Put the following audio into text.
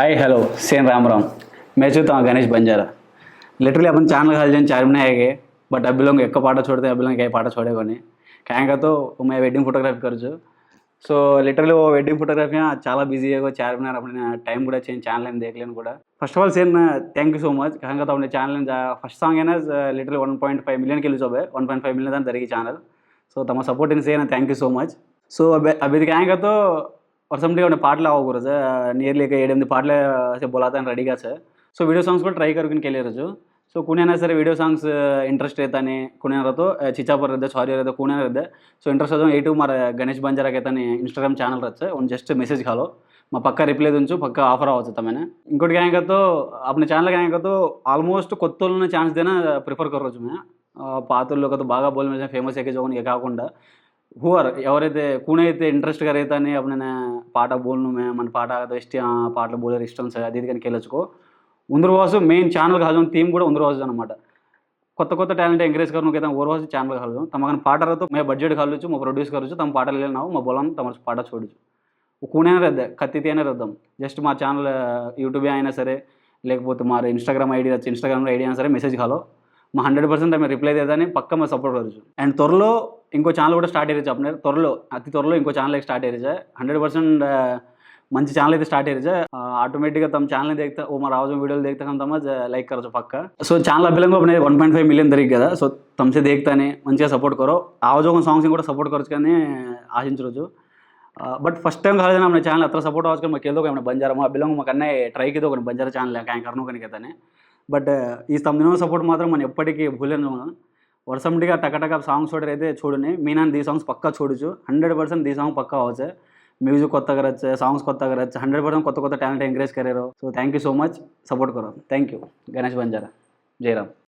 Hi hello Sen Ram Ram. मैं चाहता हूँ गणेश बंजारा। लिटरली अपन चैनल का जन 4 महीने आएंगे बट अभी लोग एक पाटा छोड़ते हैं, अभी लोग एक पाटा छोड़ेगा नहीं कहेंगे तो मैं वेडिंग फोटोग्राफी कर जो सो लिटरली वो वेडिंग फोटोग्राफी చాలా బిజీ है 4 महीने अपने टाइम కూడా చేంజ్ ఛానల్ అని देखलेन కూడా first of all Sen thank you so much कहेंगे तो अपने चैनल फर्स्ट सॉन्ग है ना लिटरली 1.5 मिलियन के लिए 1.5 मिलियन दान జరిగి ఛానల్ सो तम support in Sen thank you so much so अभी कहेंगे तो और समझे अपने पार्ट लाओ गुरु से नियरली 7-8 पार्ट से बोलाता है रेडी का से सो वीडियो सॉन्ग्स को ट्राई करके लिए रजू सो कुने सर वीडियो सॉन्ग्स इंटरेस्ट रहता नहीं कुने तो चिचापर रहते सॉरी रहते कुने रहते सो इंटरेस्ट होता है मार गणेश बंजारा कहता नहीं इंस्टाग्राम चैनल रहे उन जस्ट मैसेज खालो मैं पक्का रिप्लाई दूँ पक्का ऑफर आवता मैंने इंकोటి कहेंगे तो अपने चैनल कहेंगे तो ऑलमोस्ट కొత్తోళ్ళని ఛాన్స్ देना प्रिफर कर రోజు मैं పాతోళ్ళు तो बागा बोल में फेमस है कि जो ये కాకుండా हुआर ఎవరైతే కూనే అయితే ఇంట్రెస్ట్గా రైతానే अपने పాట బోల్ను మే మన పాట ఇష్ట పాటలు బోలర్ ఇష్టం సార్ అది కానీ కెళ్ళొచ్చుకో ఉందరవాసు మెయిన్ ఛానల్ కాదు థీమ్ కూడా ఉందరవాసు అనమాట కొత్త కొత్త టాలెंट ఎంకరేజ్ करनो कहता ओरवास चैनल खालू तमगन पाटा रहो तो मैं बजट खालू मैं प्रोड्यूस करूँ तम पाटा ले ना मैं बोला तम पाटा छोड़ू कूने रहते कत्तीने रद्दाम जस्ट మా ఛానల్ యూట్యూబ్ అయినా సరే లేకపోతే మా ఇన్స్టాగ్రామ్ ఐడి వచ్చి ఇన్స్టాగ్రామ్ ఐడి అయినా సరే మెసేజ్ खालो मैं 100% मैं रिप्लाई देता नहीं पक्का मैं सपोर्ट करूँ एंड त्वरलो इंको ఛానల్ కూడా స్టార్ట్ అయ్యేది अपने त्वरलो అతి త్వరలో ఇంకో ఛానల్ స్టార్ట్ అయ్యేది 100% మంచి ఛానల్ అయితే స్టార్ట్ అయ్యేది ऑटोमेटिक तम चैनल देखता वो मैं रावज वीडियो देखता हम तम लाइक करो पक्का सो चैनल अभी अपने 1.5 मिलियन दरिग కదా सो तुमसे देखता नहीं मंచిగా सपोर्ट करो आवजो సాంగ్స్ కూడా सपोर्ट करो కానీ ఆశించరోజు बट फर्स्ट टाइम खाली अपने चैनल अത്ര सपोर्ट आवाज मैं खेल दो बंजारा मैं बिलोंग मैं कन्ने ट्राई की दो बंजारा चैनल कहीं करनो कहीं कहता नहीं बट ఈ 9 దినం సపోర్ట్ మాత్రం మనం ఎప్పటికీ భూలేను వర్సంటిగా టకటక సాంగ్స్ చూడరు అయితే చూడని మీనాన్ దీ సాంగ్స్ పక్కా చూడొచ్చు 100% దీ సాంగ్ పక్కా అవచ్చే म्यूजिक కొత్తగా రచ్చే సాంగ్స్ కొత్తగా రచ్చే 100% కొత్త కొత్త టాలెంట్ ఎంకరేజ్ కరేరో so thank you so much support करो थैंक यू गणेश बंजारा जय राम।